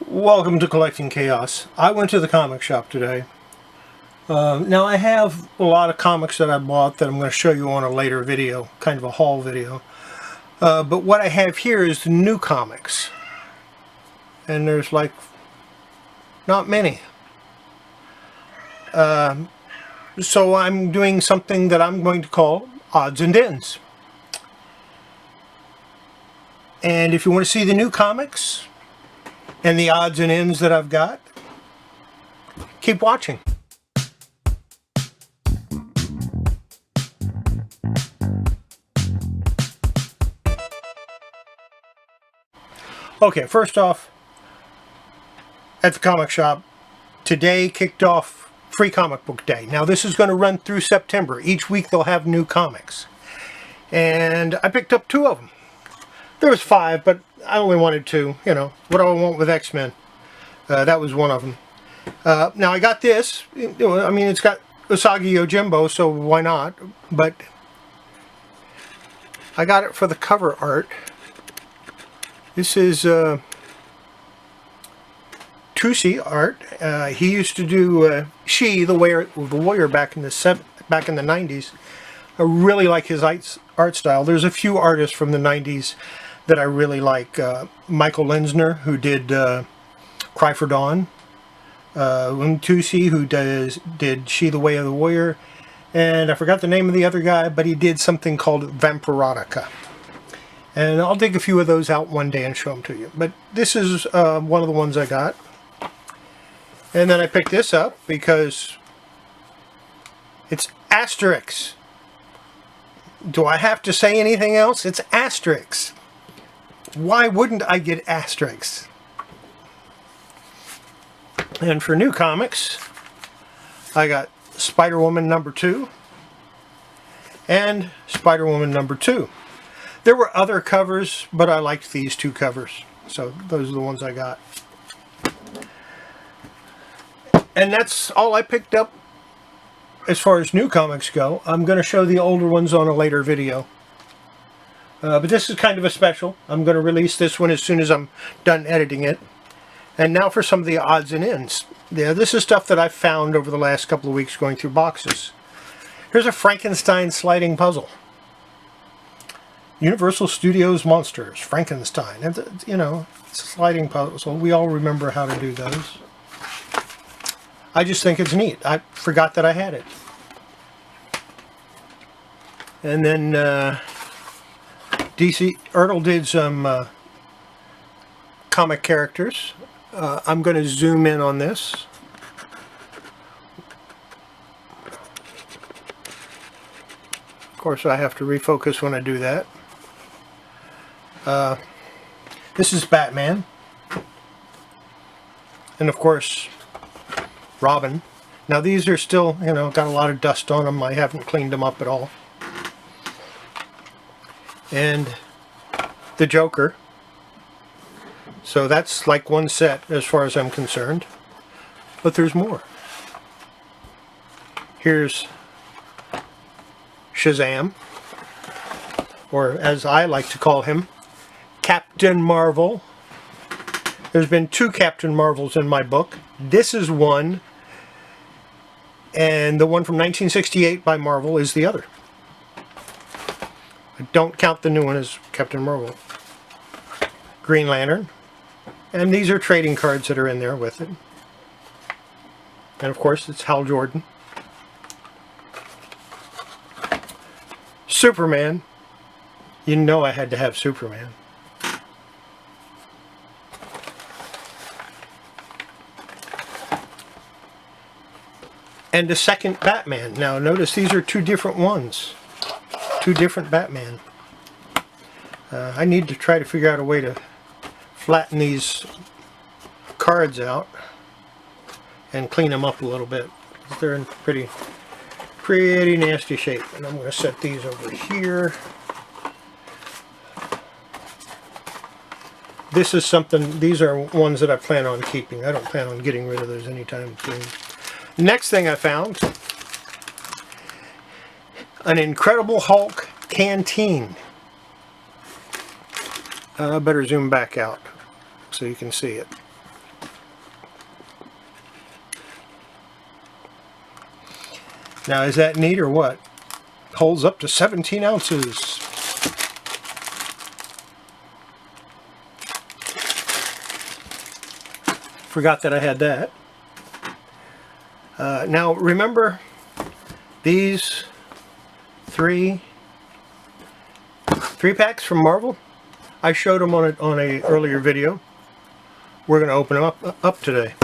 Welcome to Collecting Chaos. I went to the comic shop today. Now I have a lot of comics that I bought that I'm going to show you on a later video, kind of a haul video. But what I have here is the new comics. And there's like not many. So I'm doing something that I'm going to call odds and ends. And if you want to see the new comics and the odds and ends that I've got, keep watching. Okay, first off, at the comic shop, today kicked off Free Comic Book Day. Now this is going to run through September. Each week they'll have new comics. And I picked up 2 of them. There was 5, but I only wanted 2. You know, what do I want with X-Men? That was one of them. Now I got this. I mean, it's got Usagi Yojimbo, so why not? But I got it for the cover art. This is Tusi art. He used to do the Warrior back in the 90s. I really like his art style. There's a few artists from the 90s that I really like. Michael Lenzner, who did Cry for Dawn. Tusi, who did She, the Way of the Warrior. And I forgot the name of the other guy, but he did something called Vampirella. And I'll dig a few of those out one day and show them to you. But this is one of the ones I got. And then I picked this up because it's Asterix. Do I have to say anything else? It's Asterix. Why wouldn't I get Asterix? And for new comics, I got Spider-Woman #2 and Spider-Woman #2. There were other covers, but I liked these 2 covers. So those are the ones I got. And that's all I picked up as far as new comics go. I'm going to show the older ones on a later video. But this is kind of a special. I'm going to release this one as soon as I'm done editing it. And now for some of the odds and ends. Yeah, this is stuff that I've found over the last couple of weeks going through boxes. Here's a Frankenstein sliding puzzle. Universal Studios Monsters, Frankenstein. And, you know, it's a sliding puzzle. We all remember how to do those. I just think it's neat. I forgot that I had it. And then Ertl did some comic characters. I'm going to zoom in on this. Of course, I have to refocus when I do that. This is Batman. And of course, Robin. Now these are still, you know, got a lot of dust on them. I haven't cleaned them up at all. And the Joker. So that's like one set as far as I'm concerned. But there's more. Here's Shazam. Or as I like to call him, Captain Marvel. There's been 2 Captain Marvels in my book. This is one. And the one from 1968 by Marvel is the other. I don't count the new one as Captain Marvel. Green Lantern. And these are trading cards that are in there with it. And of course it's Hal Jordan. Superman. You know I had to have Superman. And a second Batman. Now notice these are 2 different ones. 2 different Batman. I need to try to figure out a way to flatten these cards out and clean them up a little bit. They're in pretty nasty shape. And I'm going to set these over here. This is something, these are ones that I plan on keeping. I don't plan on getting rid of those anytime soon. Next thing I found, an Incredible Hulk canteen. Better zoom back out so you can see it. Now, is that neat or what? Holds up to 17 ounces. Forgot that I had that. Now, remember these three packs from Marvel? I showed them on a earlier video. We're going to open them up today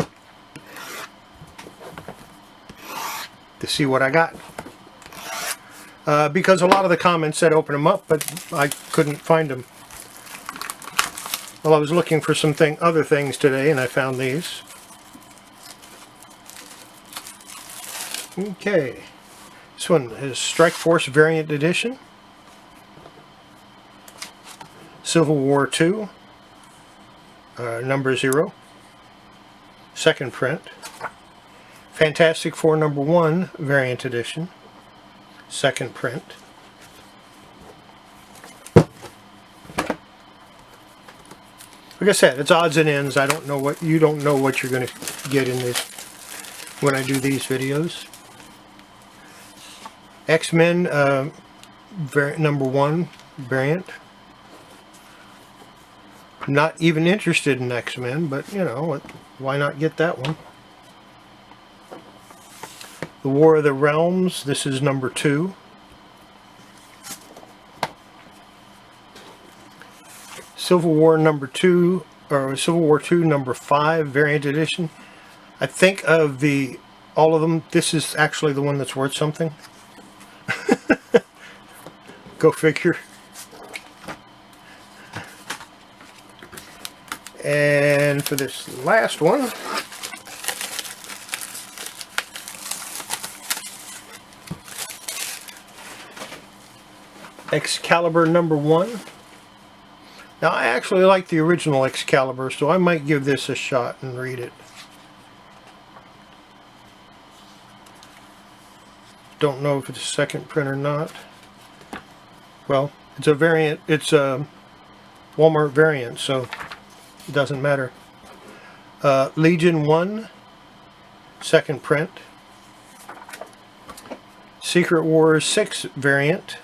to see what I got. Because a lot of the comments said open them up, but I couldn't find them. Well, I was looking for some other things today, and I found these. Okay. This one is Strike Force Variant Edition. Civil War II, number 0. Second print. Fantastic Four number 1 Variant Edition. Second print. Like I said, it's odds and ends. You don't know what you're going to get in this when I do these videos. X-Men number 1 variant. Not even interested in X-Men, but you know, why not get that one? The War of the Realms, this is number 2. Civil War number 2, or Civil War II number 5 variant edition. I think of all of them, this is actually the one that's worth something. Go figure. And for this last one, Excalibur number 1. Now, I actually like the original Excalibur, so I might give this a shot and read it. Don't know if it's a second print or not. Well, it's a variant. It's a Walmart variant, so it doesn't matter. Legion 1, second print. Secret Wars 6 variant.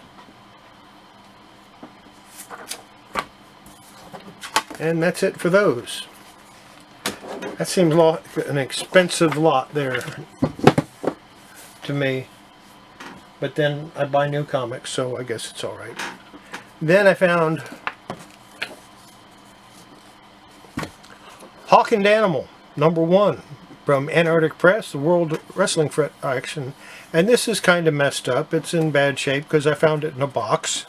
And that's it for those. That seems like an expensive lot there to me. But then I buy new comics, so I guess it's alright. Then I found Hawk and Animal, number 1, from Antarctic Press, the World Wrestling Action. And this is kind of messed up. It's in bad shape because I found it in a box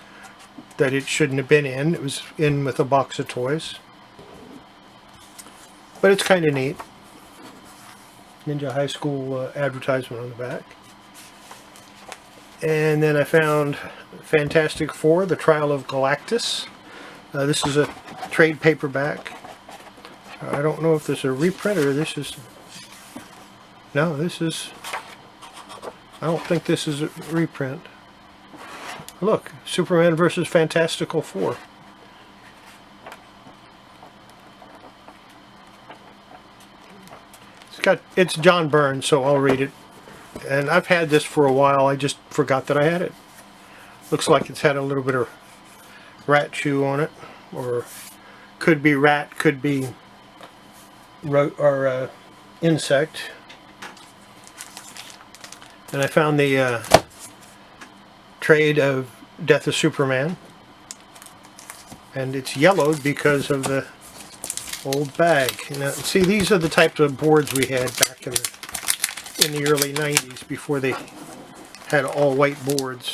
that it shouldn't have been in. It was in with a box of toys. But it's kind of neat. Ninja High School advertisement on the back. And then I found Fantastic Four, The Trial of Galactus. This is a trade paperback. I don't know if this is a reprint or this is... No, this is... I don't think this is a reprint. Look, Superman versus Fantastical Four. It's John Byrne, so I'll read it. And I've had this for a while, I just forgot that I had it. Looks like it's had a little bit of rat chew on it. Or could be rat, could be insect. And I found the trade of Death of Superman. And it's yellowed because of the old bag. Now, see, these are the types of boards we had back in the early 90s before they had all white boards.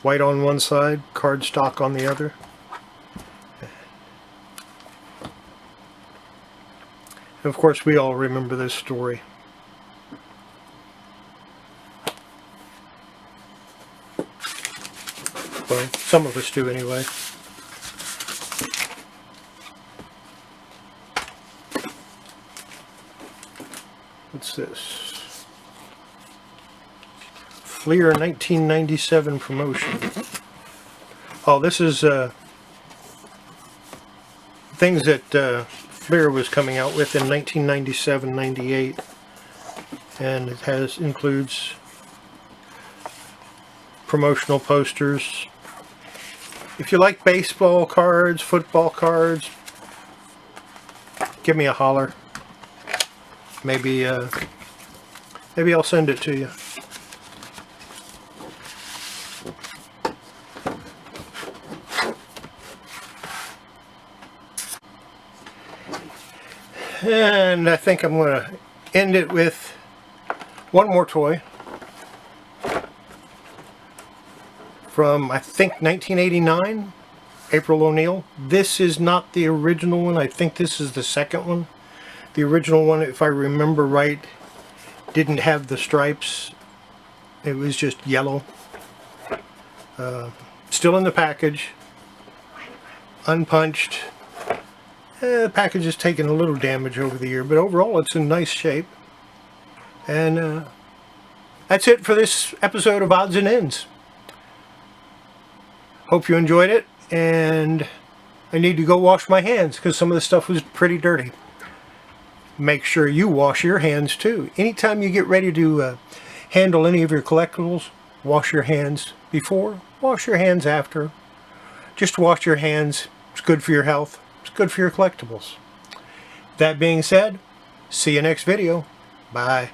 White on one side, cardstock on the other. And of course, we all remember this story. Well, some of us do anyway. What's this? Fleer 1997 promotion. Oh, this is things that Fleer was coming out with in 1997-98. and it includes promotional posters. If you like baseball cards, football cards, give me a holler. Maybe I'll send it to you. And I think I'm going to end it with one more toy from, I think, 1989, April O'Neil. This is not the original one. I think this is the second one. The original one, if I remember right, didn't have the stripes. It was just yellow. Still in the package. Unpunched. The package has taken a little damage over the year, but overall it's in nice shape. And that's it for this episode of Odds and Ends. Hope you enjoyed it, and I need to go wash my hands because some of the stuff was pretty dirty. Make sure you wash your hands too. Anytime you get ready to handle any of your collectibles, wash your hands before, wash your hands after. Just wash your hands. It's good for your health. It's good for your collectibles. That being said, see you next video. Bye.